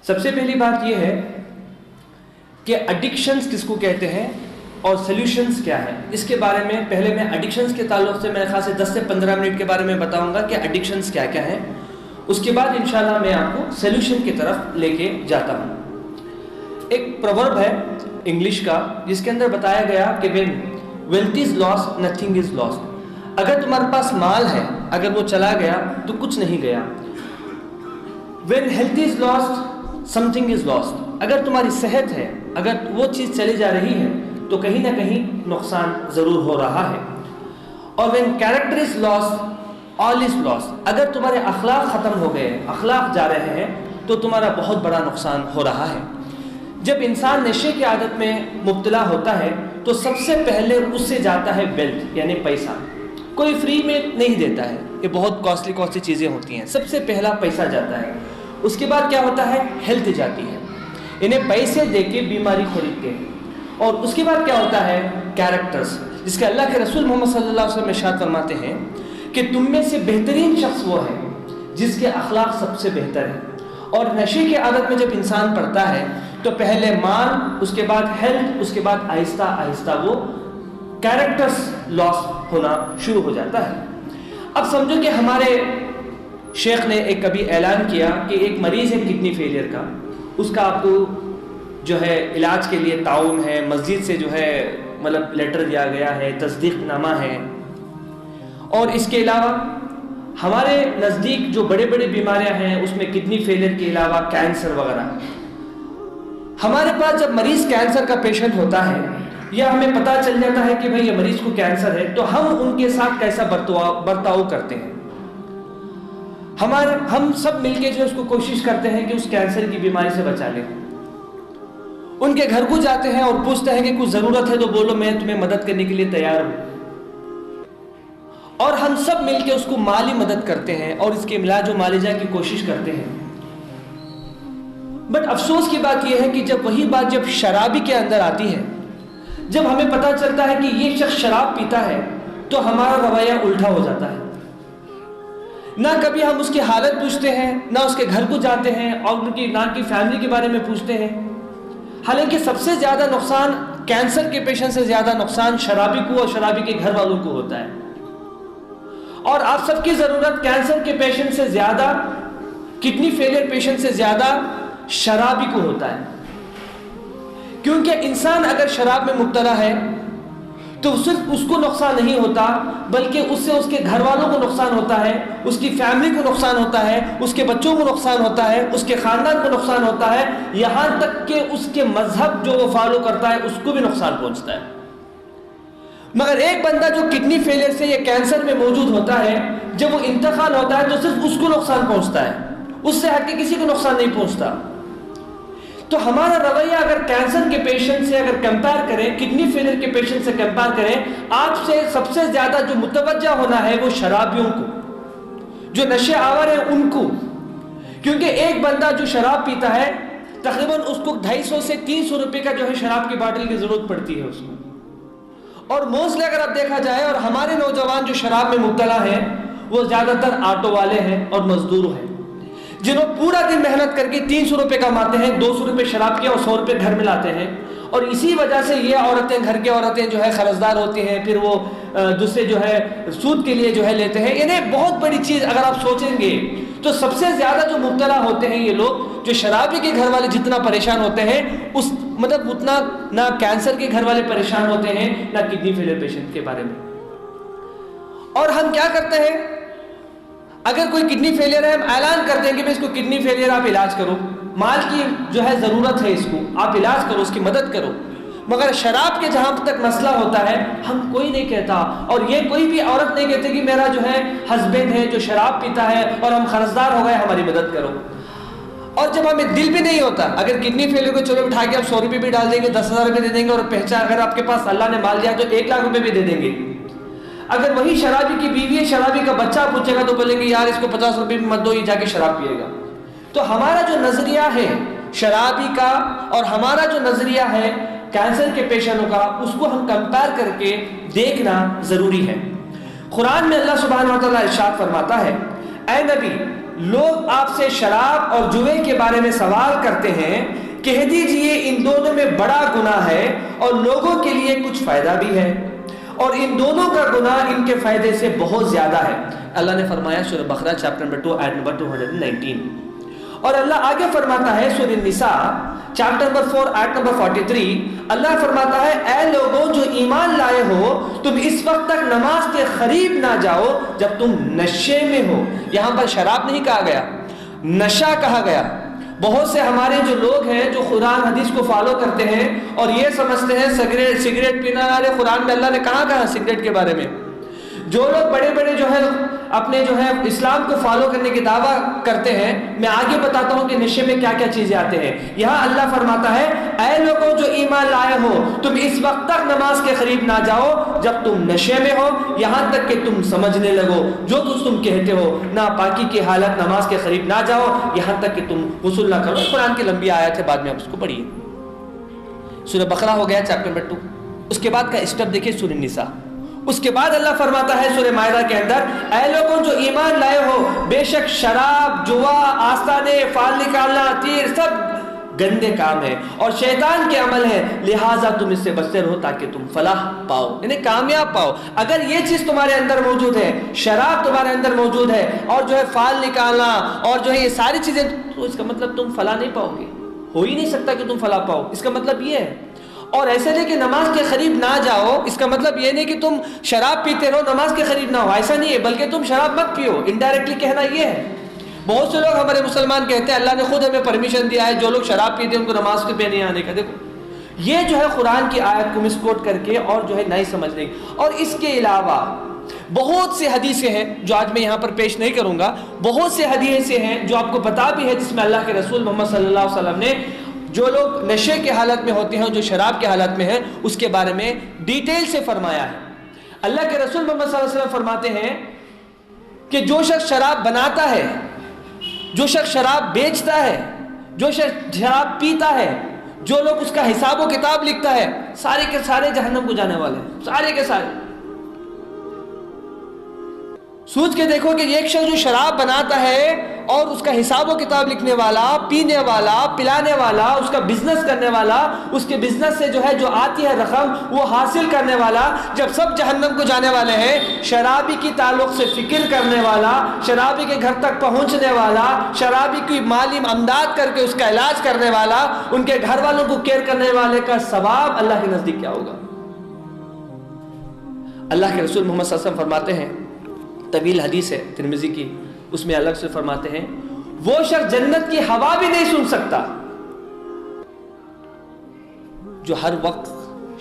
سب سے پہلی بات یہ ہے کہ ایڈکشنز کس کو کہتے ہیں اور سلیوشنز کیا ہے. اس کے بارے میں پہلے میں ایڈکشنز کے تعلق سے میرے خیال سے 10 سے 15 منٹ کے بارے میں بتاؤں گا کہ ایڈکشنز کیا کیا ہیں. اس کے بعد انشاءاللہ میں آپ کو سلیوشن کی طرف لے کے جاتا ہوں. ایک پروورب ہے انگلش کا جس کے اندر بتایا گیا کہ when wealth is lost nothing is lost. اگر تمہارے پاس مال ہے اگر وہ چلا گیا تو کچھ نہیں گیا. when health is lost something is lost. اگر تمہاری صحت ہے اگر وہ چیز چلی جا رہی ہے تو کہیں نہ کہیں نقصان ضرور ہو رہا ہے. اور when character is lost all is lost. اگر تمہارے اخلاق ختم ہو گئے اخلاق جا رہے ہیں تو تمہارا بہت بڑا نقصان ہو رہا ہے. جب انسان نشے کی عادت میں مبتلا ہوتا ہے تو سب سے پہلے اس سے جاتا ہے ویلتھ یعنی پیسہ. کوئی فری میں نہیں دیتا ہے, یہ بہت کاسٹلی چیزیں ہوتی ہیں. سب سے پہلا پیسہ جاتا ہے. اس کے بعد کیا ہوتا ہے ہیلتھ جاتی ہے, انہیں پیسے دے کے بیماری خریدتے ہیں. اور اس کے بعد کیا ہوتا ہے کیریکٹرز, جس کے اللہ کے رسول محمد صلی اللہ علیہ وسلم ارشاد فرماتے ہیں کہ تم میں سے بہترین شخص وہ ہے جس کے اخلاق سب سے بہتر ہے. اور نشے کی عادت میں جب انسان پڑتا ہے تو پہلے مال, اس کے بعد ہیلتھ, اس کے بعد آہستہ آہستہ وہ کیریکٹرز لاس ہونا شروع ہو جاتا ہے. اب سمجھو کہ ہمارے شیخ نے ایک کبھی اعلان کیا کہ ایک مریض ہے کڈنی فیلئر کا, اس کا آپ کو جو ہے علاج کے لیے تعاون ہے, مسجد سے جو ہے مطلب لیٹر دیا گیا ہے, تصدیق نامہ ہے. اور اس کے علاوہ ہمارے نزدیک جو بڑے بڑے بیماریاں ہیں اس میں کڈنی فیلئر کے علاوہ کینسر وغیرہ. ہمارے پاس جب مریض کینسر کا پیشنٹ ہوتا ہے یا ہمیں پتہ چل جاتا ہے کہ بھئی یہ مریض کو کینسر ہے تو ہم ان کے ساتھ کیسا برتاؤ کرتے ہیں. ہم سب مل کے جو اس کو کوشش کرتے ہیں کہ اس کینسر کی بیماری سے بچا لیں. ان کے گھر کو جاتے ہیں اور پوچھتے ہیں کہ کچھ ضرورت ہے تو بولو, میں تمہیں مدد کرنے کے لیے تیار ہوں. اور ہم سب مل کے اس کو مالی مدد کرتے ہیں اور اس کے علاج و معالجہ کی کوشش کرتے ہیں. بٹ افسوس کی بات یہ ہے کہ جب وہی بات جب شرابی کے اندر آتی ہے, جب ہمیں پتہ چلتا ہے کہ یہ شخص شراب پیتا ہے تو ہمارا رویہ الٹا ہو جاتا ہے. نہ کبھی ہم اس کی حالت پوچھتے ہیں, نہ اس کے گھر کو جاتے ہیں اور ان کی نہ کی فیملی کے بارے میں پوچھتے ہیں. حالانکہ سب سے زیادہ نقصان کینسر کے پیشنٹ سے زیادہ نقصان شرابی کو اور شرابی کے گھر والوں کو ہوتا ہے. اور آپ سب کی ضرورت کینسر کے پیشنٹ سے زیادہ, کڈنی فیلئر پیشنٹ سے زیادہ شرابی کو ہوتا ہے. کیونکہ انسان اگر شراب میں مبتلا ہے تو صرف اس کو نقصان نہیں ہوتا بلکہ اس سے اس کے گھر والوں کو نقصان ہوتا ہے, اس کی فیملی کو نقصان ہوتا ہے, اس کے بچوں کو نقصان ہوتا ہے, اس کے خاندان کو نقصان ہوتا ہے, یہاں تک کہ اس کے مذہب جو وہ فالو کرتا ہے اس کو بھی نقصان پہنچتا ہے. مگر ایک بندہ جو کڈنی فیلئر سے یا کینسر میں موجود ہوتا ہے, جب وہ انتقال ہوتا ہے تو صرف اس کو نقصان پہنچتا ہے, اس سے ہٹ کے کسی کو نقصان نہیں پہنچتا. تو ہمارا رویہ اگر کینسر کے پیشنٹ سے اگر کمپیئر کریں, کڈنی فیلئر کے پیشنٹ سے کمپیئر کریں, آپ سے سب سے زیادہ جو متوجہ ہونا ہے وہ شرابیوں کو, جو نشے آور ہیں ان کو. کیونکہ ایک بندہ جو شراب پیتا ہے تقریباً اس کو 250 سے 300 روپے کا جو ہے شراب کی باٹل کی ضرورت پڑتی ہے اس کو. اور موسٹلی اگر اب دیکھا جائے اور ہمارے نوجوان جو شراب میں مبتلا ہیں وہ زیادہ تر آٹو والے ہیں اور مزدور ہیں, جنہوں پورا دن محنت کر کے 300 روپے کماتے ہیں, 200 روپے شراب کے اور 100 روپے گھر میں لاتے ہیں. اور اسی وجہ سے یہ عورتیں, گھر کی عورتیں جو ہے قرضدار ہوتی ہیں, پھر وہ دوسرے جو ہے سود کے لیے جو ہے لیتے ہیں. انہیں بہت بڑی چیز اگر آپ سوچیں گے تو سب سے زیادہ جو مبتلا ہوتے ہیں یہ لوگ, جو شرابی کے گھر والے جتنا پریشان ہوتے ہیں اس مطلب اتنا نہ کینسر کے گھر والے پریشان ہوتے ہیں نہ کڈنی فیلئر پیشنٹ کے بارے میں. اور ہم کیا کرتے ہیں, اگر کوئی کڈنی فیلئر ہے ہم اعلان کرتے ہیں کہ اس کو کڈنی فیلئر آپ علاج کرو, مال کی جو ہے ضرورت ہے اس کو آپ علاج کرو, اس کی مدد کرو. مگر شراب کے جہاں تک مسئلہ ہوتا ہے ہم کوئی نہیں کہتا, اور یہ کوئی بھی عورت نہیں کہتے کہ میرا جو ہے ہسبینڈ ہے جو شراب پیتا ہے اور ہم قرضدار ہو گئے, ہماری مدد کرو. اور جب ہمیں دل بھی نہیں ہوتا, اگر کڈنی فیلئر کو چلو اٹھا کے آپ 100 روپے بھی ڈال دیں گے, 10,000 روپے دے دیں گے, اور پہچان اگر آپ کے پاس اللہ نے مال دیا تو 1 لاکھ روپے بھی دے دیں گے. اگر وہی شرابی کی بیوی ہے, شرابی کا بچہ پوچھے گا تو بولیں گے یار اس کو 50 روپے بھی مت دو, یہ جا کے شراب پیے گا. تو ہمارا جو نظریہ ہے شرابی کا اور ہمارا جو نظریہ ہے کینسر کے پیشنٹوں کا, اس کو ہم کمپیئر کر کے دیکھنا ضروری ہے. قرآن میں اللہ سبحانہ و تعالیٰ ارشاد فرماتا ہے, اے نبی لوگ آپ سے شراب اور جوے کے بارے میں سوال کرتے ہیں، کہہ دیجئے ان دونوں میں بڑا گناہ ہے اور لوگوں کے لیے کچھ فائدہ بھی ہے، اور ان دونوں کا گناہ ان کے فائدے سے بہت زیادہ ہے۔ اللہ نے فرمایا سورہ بقرہ چیپٹر نمبر 2 آیت نمبر 219، اور اللہ آگے فرماتا ہے سورہ نساء چیپٹر نمبر 4 آیت نمبر 43، اللہ فرماتا ہے اے لوگوں جو ایمان لائے ہو، تم اس وقت تک نماز کے قریب نہ جاؤ جب تم نشے میں ہو۔ یہاں پر شراب نہیں کہا گیا، نشہ کہا گیا۔ بہت سے ہمارے جو لوگ ہیں جو قرآن حدیث کو فالو کرتے ہیں اور یہ سمجھتے ہیں سگریٹ پینا، ارے قرآن میں اللہ نے کہا سگریٹ کے بارے میں۔ جو لوگ بڑے بڑے جو ہے اپنے جو ہے اسلام کو فالو کرنے کی دعویٰ کرتے ہیں، میں آگے بتاتا ہوں کہ نشے میں کیا کیا چیزیں آتے ہیں۔ یہاں اللہ فرماتا ہے اے لوگوں جو ایمان لائے ہو، تم اس وقت تک نماز کے قریب نہ جاؤ جب تم نشے میں ہو، یہاں تک کہ تم سمجھنے لگو جو کچھ تم کہتے ہو۔ ناپاکی کی حالت نماز کے قریب نہ جاؤ یہاں تک کہ تم غسل نہ کرو۔ قرآن کی لمبی آیت ہے، بعد میں آپ اس کو پڑھیے۔ سورہ بقرہ ہو گیا چیپٹر نمبر 2، اس کے بعد کا اسٹیپ دیکھیے سورہ نساء۔ اس کے بعد اللہ فرماتا ہے سورہ مائدہ کے اندر اے لوگوں جو ایمان لائے ہو، بے شک شراب، جوا، آستانے، فال نکالنا، تیر سب گندے کام ہے اور شیطان کے عمل ہے، لہٰذا تم اس سے بچتے رہو تاکہ تم فلاح پاؤ، یعنی کامیاب پاؤ۔ اگر یہ چیز تمہارے اندر موجود ہے، شراب تمہارے اندر موجود ہے اور جو ہے فال نکالنا اور جو ہے یہ ساری چیزیں، تو اس کا مطلب تم فلاح نہیں پاؤ گے، ہو ہی نہیں سکتا کہ تم فلاح پاؤ۔ اس کا مطلب یہ ہے، اور ایسے نہیں کہ نماز کے قریب نہ جاؤ، اس کا مطلب یہ نہیں کہ تم شراب پیتے رہو نماز کے قریب نہ ہو، ایسا نہیں ہے، بلکہ تم شراب مت پیو۔ انڈائریکٹلی کہنا یہ ہے۔ بہت سے لوگ ہمارے مسلمان کہتے ہیں اللہ نے خود ہمیں پرمیشن دیا ہے جو لوگ شراب پیتے ہیں ان کو نماز کے پہ نہیں آنے کا۔ دیکھو یہ جو ہے قرآن کی آیت کو مس کوٹ کر کے اور جو ہے نہیں سمجھنے، اور اس کے علاوہ بہت سے حدیثیں ہیں جو آج میں یہاں پر پیش نہیں کروں گا، بہت سے حدیثیں ہیں جو آپ کو پتا بھی ہے جس میں اللہ کے رسول محمد صلی اللہ علیہ وسلم نے جو لوگ نشے کے حالت میں ہوتے ہیں، جو شراب کے حالت میں ہیں، اس کے بارے میں ڈیٹیل سے فرمایا ہے۔ اللہ کے رسول محمد صلی اللہ علیہ وسلم فرماتے ہیں کہ جو شخص شراب بناتا ہے، جو شخص شراب بیچتا ہے، جو شخص شراب پیتا ہے، جو لوگ اس کا حساب و کتاب لکھتا ہے، سارے کے سارے جہنم کو جانے والے ہیں، سارے کے سارے۔ سوچ کے دیکھو کہ ایک شخص جو شراب بناتا ہے اور اس کا حساب و کتاب لکھنے والا، پینے والا، پلانے والا، اس کا بزنس کرنے والا، اس کے بزنس سے جو ہے جو آتی ہے رقم وہ حاصل کرنے والا، جب سب جہنم کو جانے والے ہیں، شرابی کی تعلق سے فکر کرنے والا، شرابی کے گھر تک پہنچنے والا، شرابی کی مالی امداد کر کے اس کا علاج کرنے والا، ان کے گھر والوں کو کیئر کرنے والے کا ثواب اللہ کے نزدیک کیا ہوگا؟ اللہ کے رسول محمد صلی اللہ علیہ وسلم فرماتے ہیں، طویل حدیث ہے ترمذی کی، اس میں الگ سے فرماتے ہیں وہ شخص جنت کی ہوا بھی نہیں سن سکتا جو ہر وقت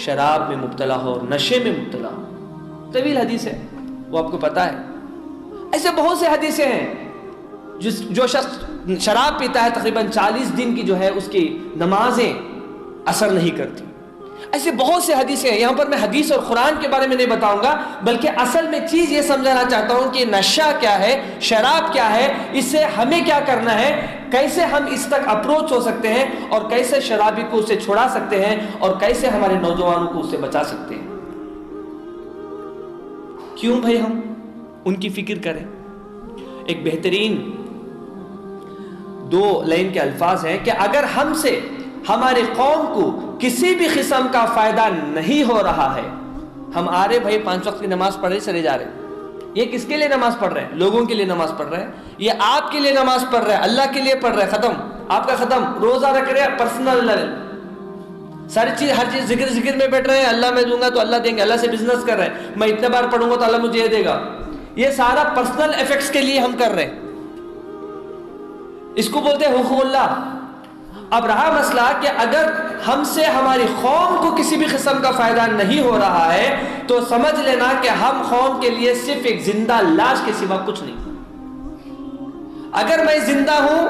شراب میں مبتلا ہو اور نشے میں مبتلا ہو۔ طویل حدیث ہے، وہ آپ کو پتا ہے۔ ایسے بہت سے حدیثیں ہیں جو شخص شراب پیتا ہے تقریباً 40 دن کی جو ہے اس کی نمازیں اثر نہیں کرتی۔ ایسے بہت سے حدیثیں ہیں، یہاں پر میں حدیث اور قرآن کے بارے میں نہیں بتاؤں گا، بلکہ اصل میں چیز یہ سمجھانا چاہتا ہوں کہ نشہ کیا ہے، شراب کیا ہے، اس سے ہمیں کیا کرنا ہے، کیسے ہم اس تک اپروچ ہو سکتے ہیں، اور کیسے شرابی کو اسے چھڑا سکتے ہیں، اور کیسے ہمارے نوجوانوں کو اس سے بچا سکتے ہیں۔ کیوں بھائی ہم ان کی فکر کریں؟ ایک بہترین 2 لائن کے الفاظ ہیں کہ اگر ہم سے ہماری قوم کو کسی بھی قسم کا فائدہ نہیں ہو رہا ہے، ہم آ رہے بھائی 5 وقت کی نماز پڑھ رہے چلے جا رہے، یہ کس کے لیے نماز پڑھ رہے ہیں؟ لوگوں کے لیے نماز پڑھ رہے ہیں، یہ آپ کے لیے نماز پڑھ رہے ہیں، اللہ کے لیے پڑھ رہے ہیں، ختم، آپ کا ختم۔ روزہ رکھ رہے ہیں، پرسنل لیول، ساری چیز ہر چیز ذکر میں بیٹھ رہے ہیں، اللہ میں دوں گا تو اللہ دیں گے، اللہ سے بزنس کر رہے ہیں، میں اتنے بار پڑھوں گا تو اللہ مجھے یہ دے گا، یہ سارا پرسنل ایفیکٹس کے لیے ہم کر رہے ہیں، اس کو بولتے ہیں حقوق اللہ۔ اب رہا مسئلہ کہ اگر ہم سے ہماری قوم کو کسی بھی قسم کا فائدہ نہیں ہو رہا ہے تو سمجھ لینا کہ ہم قوم کے لیے صرف ایک زندہ لاش کے سوا کچھ نہیں۔ اگر میں زندہ ہوں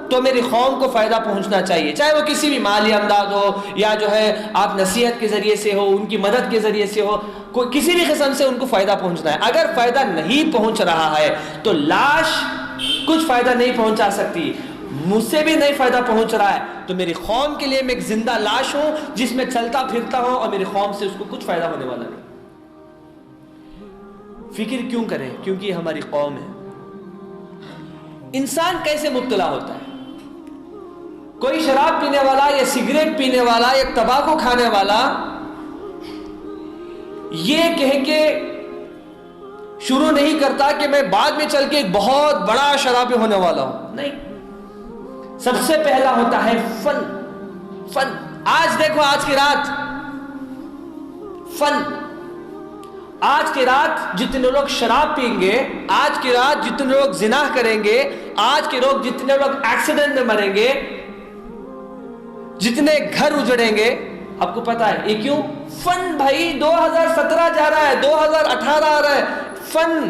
تو میری قوم کو فائدہ پہنچنا چاہیے، چاہے وہ کسی بھی مالی امداد ہو یا جو ہے آپ نصیحت کے ذریعے سے ہو، ان کی مدد کے ذریعے سے ہو، کوئی کسی بھی قسم سے ان کو فائدہ پہنچنا ہے۔ اگر فائدہ نہیں پہنچ رہا ہے تو لاش کچھ فائدہ نہیں پہنچا سکتی، مجھ سے بھی نہیں فائدہ پہنچ رہا ہے تو میری قوم کے لیے میں ایک زندہ لاش ہوں جس میں چلتا پھرتا ہوں اور میری قوم سے اس کو کچھ فائدہ ہونے والا نہیں۔ فکر کیوں کریں؟ کیونکہ یہ ہماری قوم ہے۔ انسان کیسے مبتلا ہوتا ہے؟ کوئی شراب پینے والا یا سگریٹ پینے والا یا تمباکو کھانے والا یہ کہہ کے شروع نہیں کرتا کہ میں بعد میں چل کے ایک بہت بڑا شرابی ہونے والا ہوں. نہیں، سب سے پہلا ہوتا ہے فن. آج دیکھو، آج کی رات فن. آج کی رات جتنے لوگ شراب پئیں گے، آج کی رات جتنے لوگ زنا کریں گے، آج کے لوگ جتنے لوگ ایکسیڈنٹ میں مریں گے، جتنے گھر اجڑیں گے، آپ کو پتا ہے یہ کیوں؟ فن. بھائی 2017 جا رہا ہے، 2018 آ رہا ہے. فن.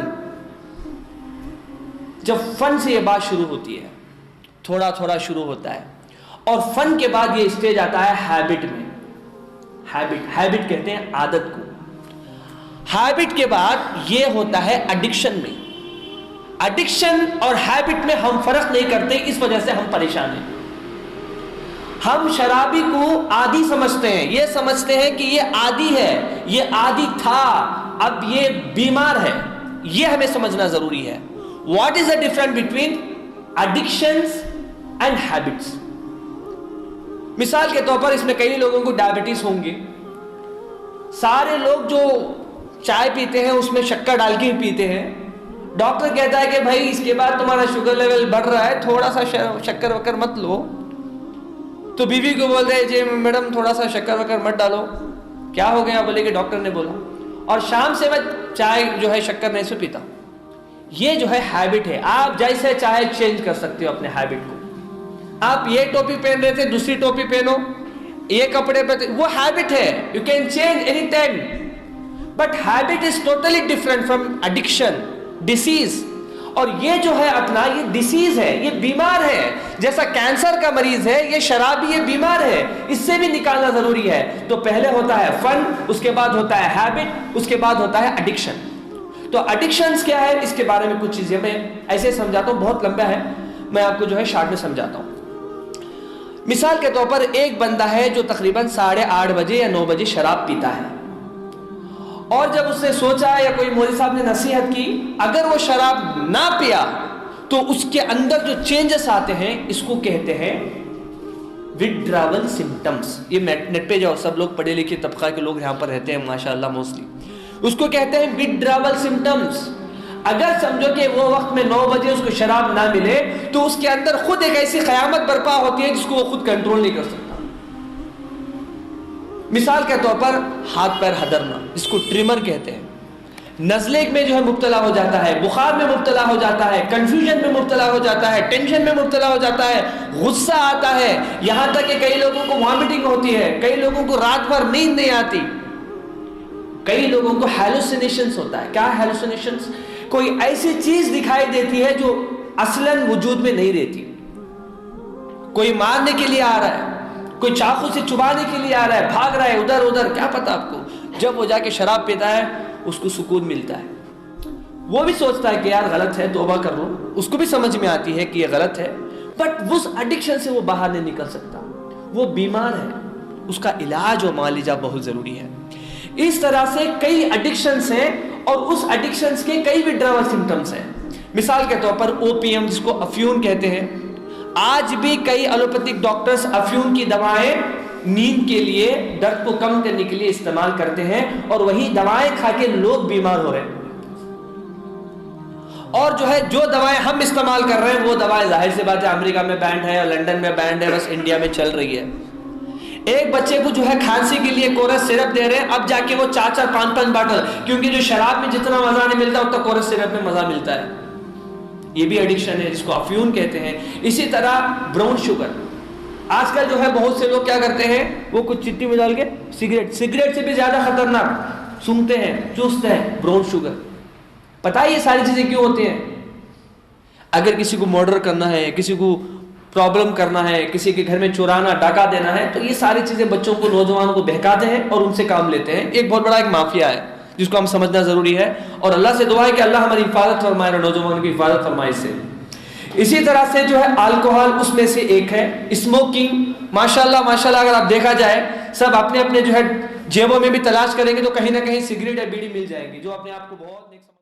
جب فن سے یہ بات شروع ہوتی ہے، تھوڑا تھوڑا شروع ہوتا ہے، اور فن کے بعد یہ اسٹیج آتا ہے ہیبٹ میں. ہیبٹ کہتے ہیں عادت کو. ہیبٹ کے بعد یہ ہوتا ہے ایڈکشن میں. ایڈکشن اور ہیبٹ میں ہم فرق نہیں کرتے، اس وجہ سے ہم پریشان ہیں. ہم شرابی کو عادی سمجھتے ہیں، یہ سمجھتے ہیں کہ یہ عادی ہے، یہ عادی تھا، اب یہ بیمار ہے. یہ ہمیں سمجھنا ضروری ہے. What is the difference between addictions and habits؟ مثال کے طور پر اس میں کئی لوگوں کو ڈائبٹیز ہوں گے. سارے لوگ جو چائے پیتے ہیں اس میں شکر ڈال کے پیتے ہیں. ڈاکٹر کہتا ہے کہ بھائی اس کے بعد تمہارا شوگر لیول بڑھ رہا ہے، تھوڑا سا شکر وکر مت لو. تو بیوی کو بول رہے جی میڈم تھوڑا سا شکر وکر مت ڈالو. کیا ہو گیا؟ بولے کہ ڈاکٹر نے بولا. اور شام سے میں چائے جو ہے شکر نہیں سے پیتا. یہ جو ہے ہیبٹ ہے. آپ جیسے چاہے چینج کر سکتے ہو اپنے ہیبٹ کو. آپ یہ ٹوپی پہن رہے تھے، دوسری ٹوپی پہنو، یہ کپڑے پہنتے، وہ ہیبٹ ہے. You can change any time. But habit is totally different from addiction, disease. اور یہ جو ہے اپنا یہ ڈیسیز ہے، یہ بیمار ہے. جیسا کینسر کا مریض ہے، یہ شرابی یہ بیمار ہے. اس سے بھی نکالنا ضروری ہے. تو پہلے ہوتا ہے فن، اس کے بعد ہوتا ہے ہیبٹ، اس کے بعد ہوتا ہے ایڈکشن. تو ایڈکشنز کیا ہے، اس کے بارے میں کچھ چیزیں میں ایسے سمجھاتا ہوں، بہت لمبا ہے، میں آپ کو جو ہے شارٹ میں سمجھاتا ہوں. مثال کے طور پر ایک بندہ ہے جو تقریباً 8:30 بجے یا 9 بجے شراب پیتا ہے. اور جب اس نے سوچا یا کوئی مولوی صاحب نے نصیحت کی اگر وہ شراب نہ پیا تو اس کے اندر جو چینجز آتے ہیں اس کو کہتے ہیں withdrawal symptoms. یہ نیٹ پہ جاؤ، سب لوگ پڑھے لکھے طبقہ کے لوگ یہاں پر رہتے ہیں ماشاءاللہ موسٹلی. اس کو کہتے ہیں withdrawal symptoms. اگر سمجھو کہ وہ وقت میں 9 بجے اس کو شراب نہ ملے تو اس کے اندر خود ایک ایسی قیامت برپا ہوتی ہے جس کو وہ خود کنٹرول نہیں کر سکتا. مثال کے طور پر ہاتھ پیر ہدرنا، جس کو ٹریمر کہتے ہیں. نزلے میں جو ہے مبتلا ہو جاتا ہے، بخار میں مبتلا ہو جاتا ہے، کنفیوژن میں مبتلا ہو جاتا ہے، ٹینشن میں مبتلا ہو جاتا ہے، غصہ آتا ہے، یہاں تک کہ کئی لوگوں کو وامٹنگ ہوتی ہے، کئی لوگوں کو رات بھر نیند نہیں آتی، کئی لوگوں کو ہیلوسینیشنز ہوتا ہے. کیا ہیلوسینیشنز؟ کوئی ایسی چیز دکھائی دیتی ہے جو اصلاً وجود میں نہیں رہتی. کوئی مارنے کے لیے آ رہا ہے، کوئی چاقو سے چبانے کے لیے آ رہا ہے، بھاگ رہا ہے ادھر ادھر، کیا پتا آپ کو. جب وہ جا کے شراب پیتا ہے اس کو سکون ملتا ہے. وہ بھی سوچتا ہے کہ یار غلط ہے، توبہ کر لو. اس کو بھی سمجھ میں آتی ہے کہ یہ غلط ہے، بٹ اس ایڈکشن سے وہ باہر نہیں نکل سکتا. وہ بیمار ہے، اس کا علاج اور معالجہ بہت ضروری ہے. اس طرح سے کئی ایڈکشنز ہیں اور اس ایڈکشنز کے کئی withdrawal symptoms ہیں. مثال کے طور پر اوپیم، جس کو افیون کہتے ہیں. آج بھی کئی ایلوپیتھک ڈاکٹرز افیون کی دوائیں نیند کے لیے، درد کو کم کرنے کے لیے استعمال کرتے ہیں، اور وہی دوائیں کھا کے لوگ بیمار ہو رہے ہیں. اور جو دوائیں ہم استعمال کر رہے ہیں وہ دوائیں ظاہر سی بات ہے امریکہ میں بینڈ ہے اور لنڈن میں بینڈ ہے، بس انڈیا میں چل رہی ہے. ایک بچے کو کھانسی کے لیے کورس سرپ دے رہے ہیں، اب جا کے وہ 4-4 5-5 باٹل، کیونکہ جو شراب میں جتنا مزہ نہیں ملتا اتنا کورس سرپ میں مزہ ملتا ہے. یہ بھی ایڈکشن ہے جس کو افیون کہتے ہیں. اسی طرح براؤن شوگر. آج کل بہت سے لوگ کیا کرتے ہیں، وہ کچھ چٹی میں ڈال کے سگریٹ سے بھی زیادہ خطرناک سونگھتے ہیں، چوستے ہیں براؤن شوگر. پتہ ہے یہ ساری چیزیں کیوں ہوتی ہیں؟ اگر کسی کو مرڈر کرنا ہے، کسی کو پرابلم کرنا ہے، کسی کے گھر میں چورانا ڈاکہ دینا ہے، تو یہ ساری چیزیں بچوں کو، نوجوانوں کو بہکاتے ہیں اور ان سے کام لیتے ہیں. ایک بہت بڑا ایک مافیا ہے جس کو ہم سمجھنا ضروری ہے، اور اللہ سے دعا ہے کہ اللہ ہماری حفاظت فرمائے اور نوجوانوں کی حفاظت فرمائے اس سے. اسی طرح سے الکوہل اس میں سے ایک ہے. اسموکنگ، ماشاءاللہ اگر آپ دیکھا جائے سب اپنے اپنے جیبوں میں بھی تلاش کریں گے تو کہیں نہ کہیں سگریٹ یا بیڑی مل جائے گی جو اپنے آپ کو بہت